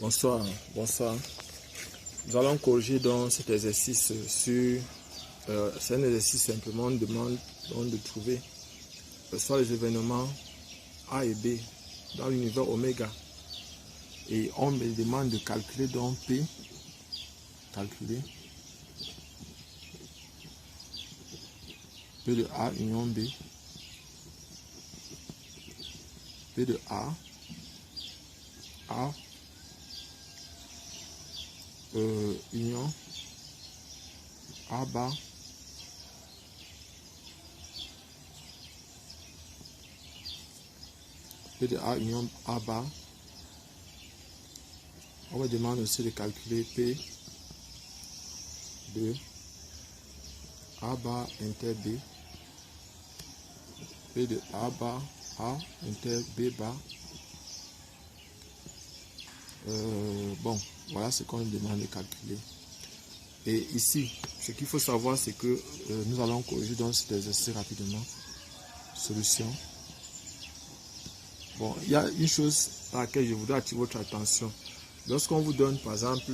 Bonsoir, bonsoir. Nous allons corriger donc cet exercice sur... c'est un exercice simplement, on demande donc de trouver soit les événements A et B dans l'univers oméga. Et on me demande de calculer donc P. Calculer P de A union B. P de A. Union A bar P de A union A bar. On me demande aussi de calculer P de A bar inter B. P de A bar A inter B bar. Bon, voilà ce qu'on nous demande de calculer. Et ici, ce qu'il faut savoir, c'est que nous allons corriger dans cet exercice rapidement. Solution. Bon, il y a une chose à laquelle je voudrais attirer votre attention. Lorsqu'on vous donne, par exemple,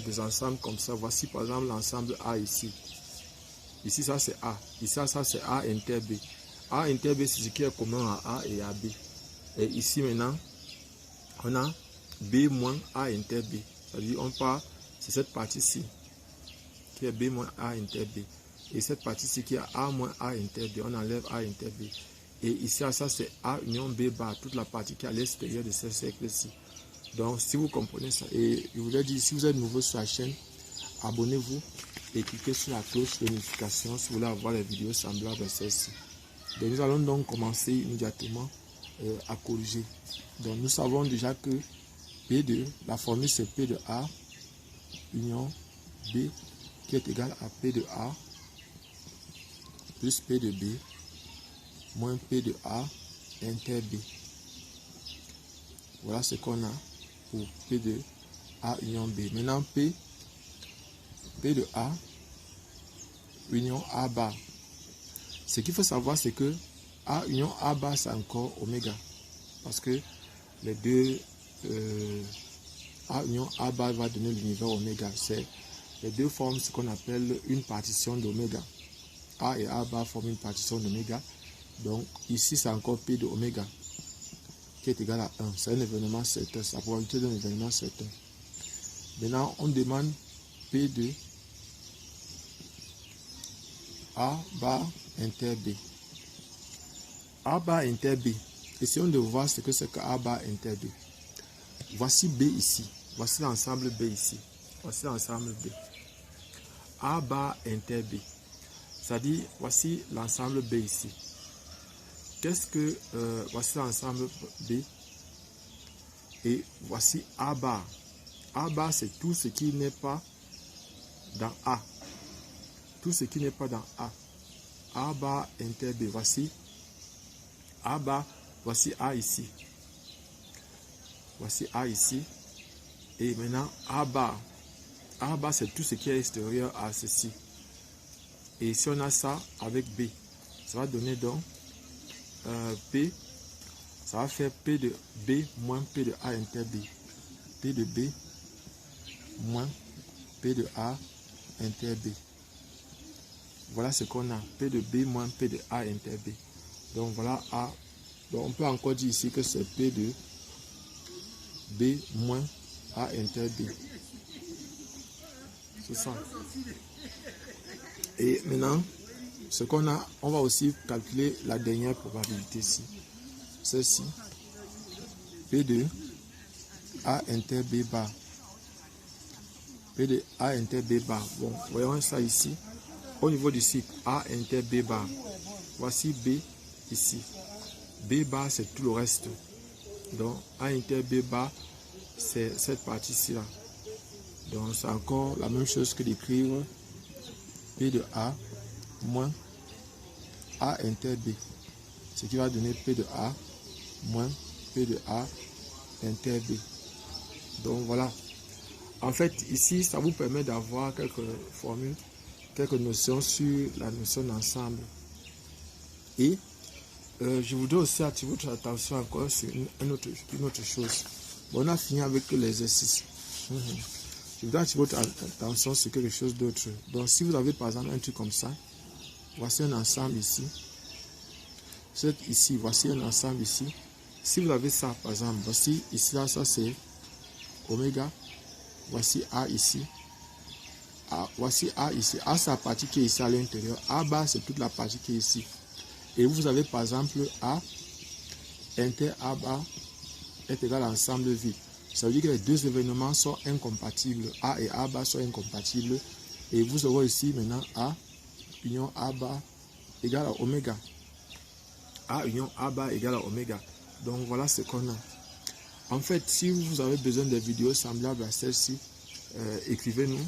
des ensembles comme ça, voici par exemple l'ensemble A ici. Ici, ça c'est A. Ici, ça c'est A inter B. A inter B, c'est ce qui est commun à A et à B. Et ici maintenant, on a B moins A inter B. C'est-à-dire, on part, c'est cette partie-ci qui est B moins A inter B. Et cette partie-ci qui est A moins A inter B. On enlève A inter B. Et ici, ça c'est A union B bar, toute la partie qui est à l'extérieur de ce cercle-ci. Donc, si vous comprenez ça, et je voulais dire, si vous êtes nouveau sur la chaîne, abonnez-vous et cliquez sur la cloche de notification si vous voulez avoir les vidéos semblables à celle-ci. Donc, nous allons donc commencer immédiatement à corriger. Donc, nous savons déjà que P2, la formule c'est P de A union B qui est égal à P de A plus P de B moins P de A inter B. Voilà ce qu'on a pour P de A union B. Maintenant P de A union A bar. Ce qu'il faut savoir, c'est que A union A bar c'est encore oméga. Parce que les deux A union A bar va donner l'univers oméga. C'est les deux forment ce qu'on appelle une partition d'oméga. A et A bar forment une partition d'oméga. Donc ici c'est encore P de oméga qui est égal à 1. C'est un événement certain, c'est la probabilité d'un événement certain. Maintenant on demande P de A bar inter B. A bar inter B. Essayons de voir ce que c'est que A bar inter B. Voici B ici. Voici l'ensemble B ici. Voici l'ensemble B. A bar inter B. C'est-à-dire, voici l'ensemble B ici. Qu'est-ce que... voici l'ensemble B. Et voici A bar. A bar, c'est tout ce qui n'est pas dans A. Tout ce qui n'est pas dans A. A bar inter B. Voici A bar. Voici A ici. Voici A ici. Et maintenant, A bar. A bar, c'est tout ce qui est extérieur à ceci. Et si on a ça avec B, ça va donner donc P, ça va faire P de B moins P de A inter B. P de B moins P de A inter B. Voilà ce qu'on a. P de B moins P de A inter B. Donc voilà A. Donc on peut encore dire ici que c'est P de B moins A inter B. C'est ça. Et maintenant, ce qu'on a, on va aussi calculer la dernière probabilité ici. Celle-ci. P de A inter B bar. P de A inter B bar. Bon, voyons ça ici. Au niveau du cycle, A inter B bar. Voici B ici. B bar, c'est tout le reste. Donc, A inter B bar, c'est cette partie-ci là. Donc, c'est encore la même chose que d'écrire P de A moins A inter B. Ce qui va donner P de A moins P de A inter B. Donc, voilà. En fait, ici, ça vous permet d'avoir quelques formules, quelques notions sur la notion d'ensemble. Et je voudrais aussi attirer votre attention encore sur une autre chose. Bon, on a fini avec l'exercice. Je voudrais attirer votre attention sur quelque chose d'autre. Donc, si vous avez par exemple un truc comme ça, voici un ensemble ici. Ici, voici un ensemble ici. Si vous avez ça, par exemple, voici ici, là, ça c'est oméga. Voici A ici. Voici A ici. A, c'est la partie qui est ici à l'intérieur. A bas, c'est toute la partie qui est ici. Et vous avez par exemple A, inter A bas est égal à ensemble vide. Ça veut dire que les deux événements sont incompatibles. A et A bas sont incompatibles. Et vous aurez ici maintenant A union A bas égale à oméga. A union A bas égale à oméga. Donc voilà ce qu'on a. En fait, si vous avez besoin de vidéos semblables à celle-ci, écrivez-nous,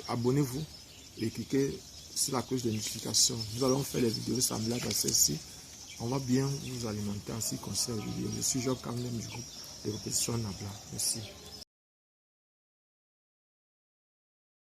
abonnez-vous et cliquez sur la cloche de notification. Nous allons faire les vidéos semblables à celle-ci. On va bien vous alimenter en ce qui concerne les vidéos. Je suis Job Kamnem du groupe de répétition Nabla. Merci.